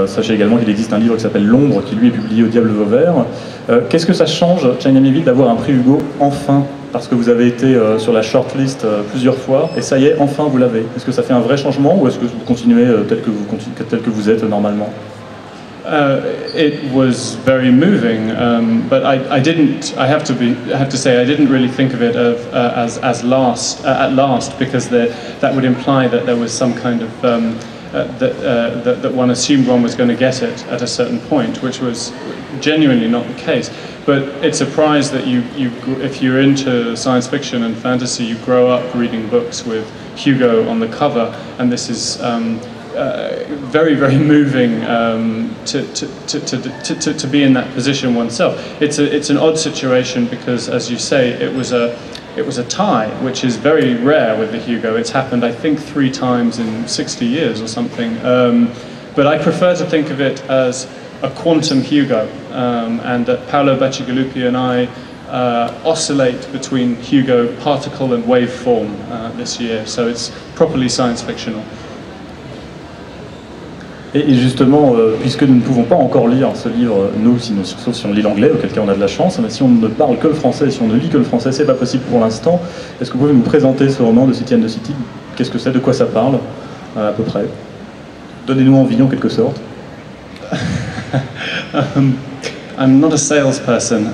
Sachez également qu'il existe un livre qui s'appelle L'Ombre, qui lui est publié au Diable Vauvert. Qu'est-ce que ça change, China Mieville, d'avoir un prix Hugo enfin? Parce que vous avez été sur la shortlist plusieurs fois, et ça y est, enfin vous l'avez. Est-ce que ça fait un vrai changement, ou est-ce que vous continuez tel que vous êtes normalement? It was very moving, but I didn't. I have to say, I didn't really think of it as at last, because that would imply that there was some kind of that one assumed one was going to get it at a certain point, which was genuinely not the case. But it's a prize that if you're into science fiction and fantasy, you grow up reading books with Hugo on the cover, and this is very, very moving to be in that position oneself. It's an odd situation because, as you say, it was a tie, which is very rare with the Hugo. It's happened, I think, 3 times in 60 years or something. But I prefer to think of it as a quantum Hugo, and that Paolo Bacigalupi and I oscillate between Hugo particle and wave form this year, so it's properly science fictional. Et justement, puisque nous ne pouvons pas encore lire ce livre, nous, sauf si on lit l'anglais, auquel cas on a de la chance, mais si on ne parle que le français, si on ne lit que le français, c'est pas possible pour l'instant. Est-ce que vous pouvez nous présenter ce roman de City and the City? Qu'est-ce que c'est? De quoi ça parle, à peu près? Donnez-nous envie, en quelque sorte. I'm not a salesperson.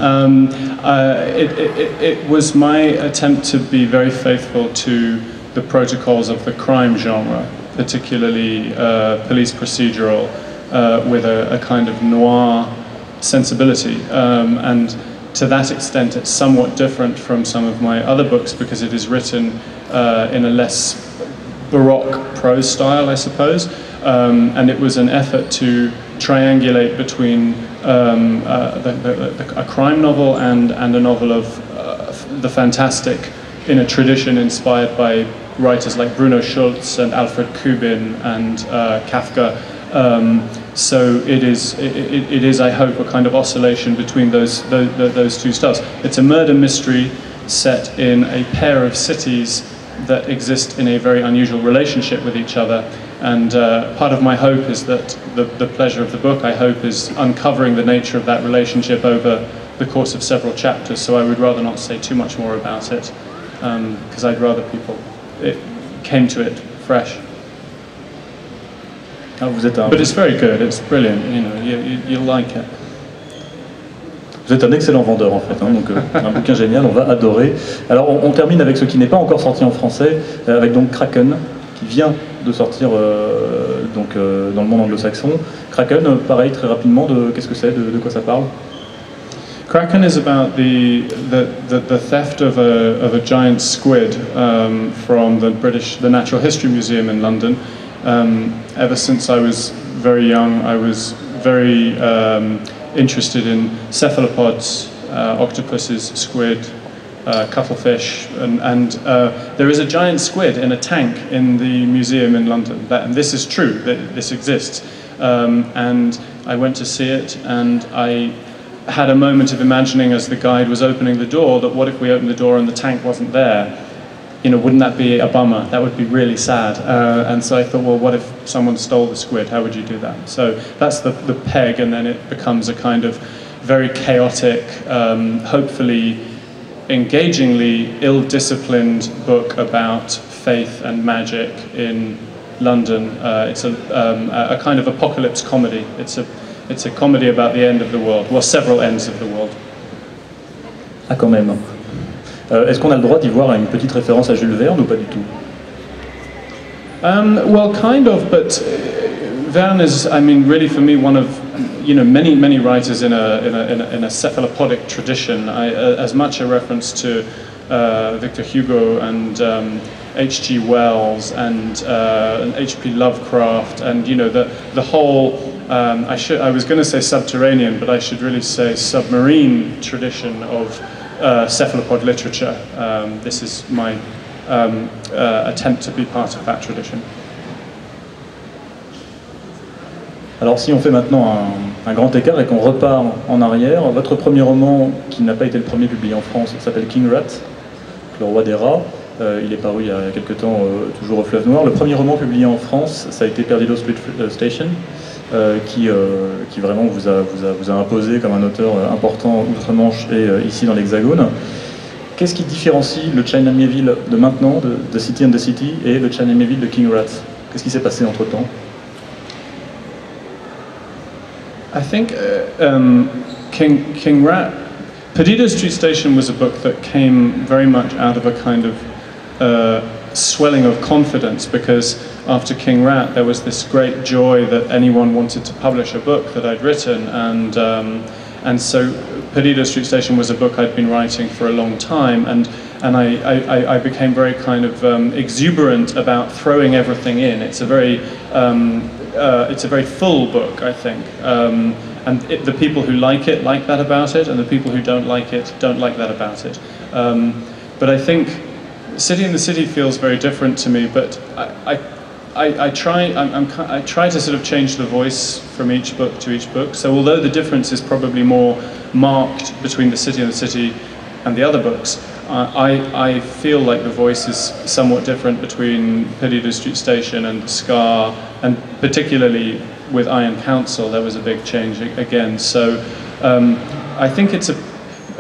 It was my attempt to be very faithful to the protocols of the crime genre, particularly police procedural, with a kind of noir sensibility. And to that extent, it's somewhat different from some of my other books because it is written in a less Baroque prose style, I suppose. And it was an effort to triangulate between a crime novel and a novel of the fantastic in a tradition inspired by writers like Bruno Schulz and Alfred Kubin and Kafka. So it is, I hope, a kind of oscillation between those two styles. It's a murder mystery set in a pair of cities that exist in a very unusual relationship with each other. And part of my hope is that the pleasure of the book, I hope, is uncovering the nature of that relationship over the course of several chapters. So I would rather not say too much more about it, because I'd rather people came to it fresh. Ah, vous êtes un... But it's very good. It's brilliant. You know, you'll like it. Vous êtes un excellent vendeur en fait, hein, donc un bouquin génial, on va adorer. Alors on termine avec ce qui n'est pas encore sorti en français, avec donc Kraken, qui vient de sortir donc, dans le monde anglo-saxon. Kraken, pareil, très rapidement, qu'est-ce que c'est, de quoi ça parle? Kraken is about the theft of a giant squid from the Natural History Museum in London. Ever since I was very young, I was very interested in cephalopods, octopuses, squid, cuttlefish, and there is a giant squid in a tank in the museum in London. And this is true, this exists. And I went to see it, and I had a moment of imagining as the guide was opening the door that what if we opened the door and the tank wasn't there? You know, wouldn't that be a bummer? That would be really sad. And so I thought, well, what if someone stole the squid? How would you do that? So that's the peg, and then it becomes a kind of very chaotic, hopefully engagingly ill-disciplined book about faith and magic in London. It's a kind of apocalypse comedy. It's a comedy about the end of the world, well, several ends of the world. Ah, quand même. Est-ce qu'on a le droit d'y voir une petite référence à Jules Verne ou pas du tout? Well, kind of, but Verne is, I mean, really for me one of, you know, many writers in a cephalopodic tradition. As much a reference to Victor Hugo and H.G. Wells and H.P. Lovecraft, and you know the whole. I was going to say subterranean, but I should really say submarine tradition of cephalopod literature. This is my attempt to be part of that tradition. Alors si on fait maintenant un grand écart et qu'on repart en arrière, votre premier roman, qui n'a pas été le premier publié en France, s'appelle King Rat, le roi des rats. Il est paru il y a quelques temps, toujours au Fleuve Noir. Le premier roman publié en France, ça a été Perdido Street Station. qui vraiment vous a imposé comme un auteur important outre-Manche et ici dans l'Hexagone. Qu'est-ce qui différencie le China Mieville de maintenant, de The City and the City, et le China Mieville de King Rat? Qu'est-ce qui s'est passé entre-temps? I think King Rat, Perdido Street Station was a book that came very much out of a kind of swelling of confidence, because after King Rat there was this great joy that anyone wanted to publish a book that I'd written, and so Perdido Street Station was a book I'd been writing for a long time, and I became very kind of exuberant about throwing everything in. It's a very full book, I think, and the people who like that about it, and the people who don't like that about it. But I think City and the City feels very different to me, but I try to sort of change the voice from each book to each book. So although the difference is probably more marked between the City and the City and the other books, I feel like the voice is somewhat different between Perdido Street Station and The Scar, and particularly with Iron Council there was a big change again. So I think it's a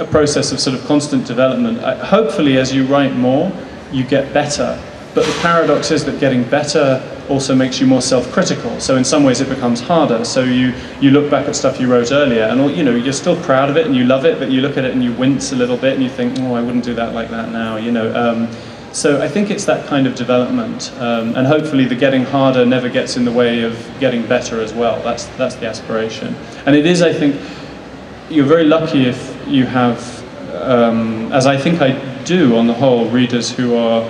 process of sort of constant development. Hopefully as you write more, you get better. But the paradox is that getting better also makes you more self-critical. So in some ways it becomes harder. So you look back at stuff you wrote earlier, and you're still proud of it and you love it, but you look at it and you wince a little bit and you think, oh, I wouldn't do that like that now. So I think it's that kind of development, and hopefully the getting harder never gets in the way of getting better as well. That's the aspiration. And it is, I think, you're very lucky if you have, as I think I do on the whole, readers who are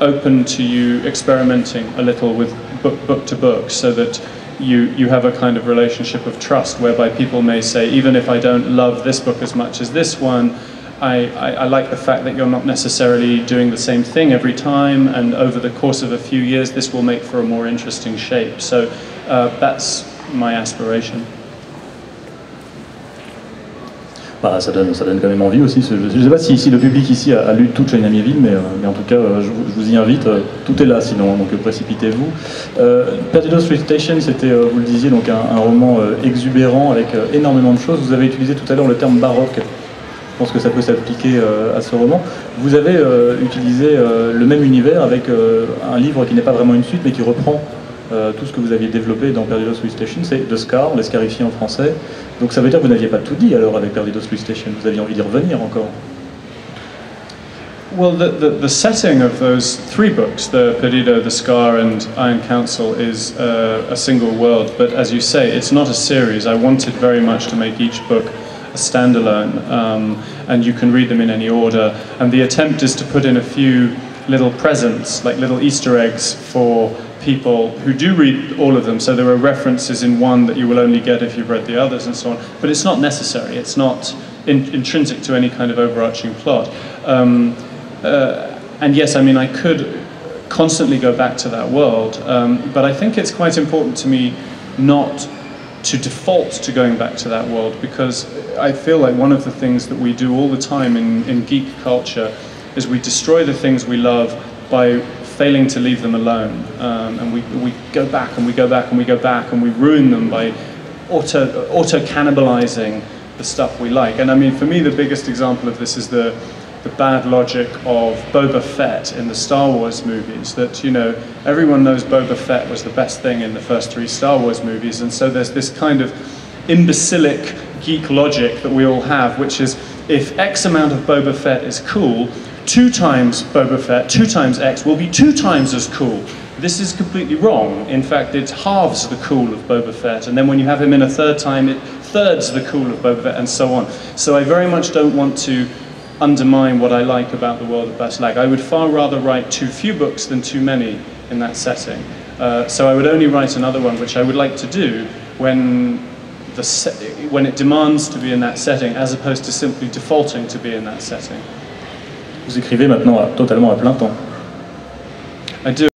open to you experimenting a little with book to book, so that you have a kind of relationship of trust whereby people may say, even if I don't love this book as much as this one, I like the fact that you're not necessarily doing the same thing every time, and over the course of a few years this will make for a more interesting shape. So that's my aspiration. Bah, ça donne quand même envie aussi. Je ne sais pas si le public ici a lu tout China Mieville, mais en tout cas, je vous y invite. Tout est là sinon, donc précipitez-vous. Perdido Street Station, c'était, vous le disiez, donc un roman exubérant avec énormément de choses. Vous avez utilisé tout à l'heure le terme baroque. Je pense que ça peut s'appliquer à ce roman. Vous avez utilisé le même univers avec un livre qui n'est pas vraiment une suite, mais qui reprend tout ce que vous aviez développé dans Perdido Street Station, c'est The Scar, les scarifiés en français. Donc ça veut dire que vous n'aviez pas tout dit alors avec Perdido Street Station, vous aviez envie d'y revenir encore. Well, the setting of those three books, the Perdido, The Scar and Iron Council, is a single world, but as you say, it's not a series. I wanted very much to make each book a standalone, and you can read them in any order, and the attempt is to put in a few little presents, like little Easter eggs for people who do read all of them, so there are references in one that you will only get if you've read the others and so on, but it's not necessary, it's not intrinsic to any kind of overarching plot. And yes, I mean, I could constantly go back to that world, but I think it's quite important to me not to default to going back to that world, because I feel like one of the things that we do all the time in geek culture is we destroy the things we love by failing to leave them alone, and we go back and we go back and we go back and we ruin them by auto-cannibalizing the stuff we like. And I mean, for me, the biggest example of this is the bad logic of Boba Fett in the Star Wars movies, that, everyone knows Boba Fett was the best thing in the first 3 Star Wars movies, and so there's this kind of imbecilic geek logic that we all have, which is, if X amount of Boba Fett is cool, 2 times Boba Fett, 2 times X will be 2 times as cool. This is completely wrong. In fact, it halves the cool of Boba Fett, and then when you have him in a 3rd time, it thirds the cool of Boba Fett, and so on. So I very much don't want to undermine what I like about the world of Baslag. I would far rather write too few books than too many in that setting. So I would only write another one, which I would like to do when it demands to be in that setting, as opposed to simply defaulting to be in that setting. Vous écrivez maintenant totalement à plein temps. I do.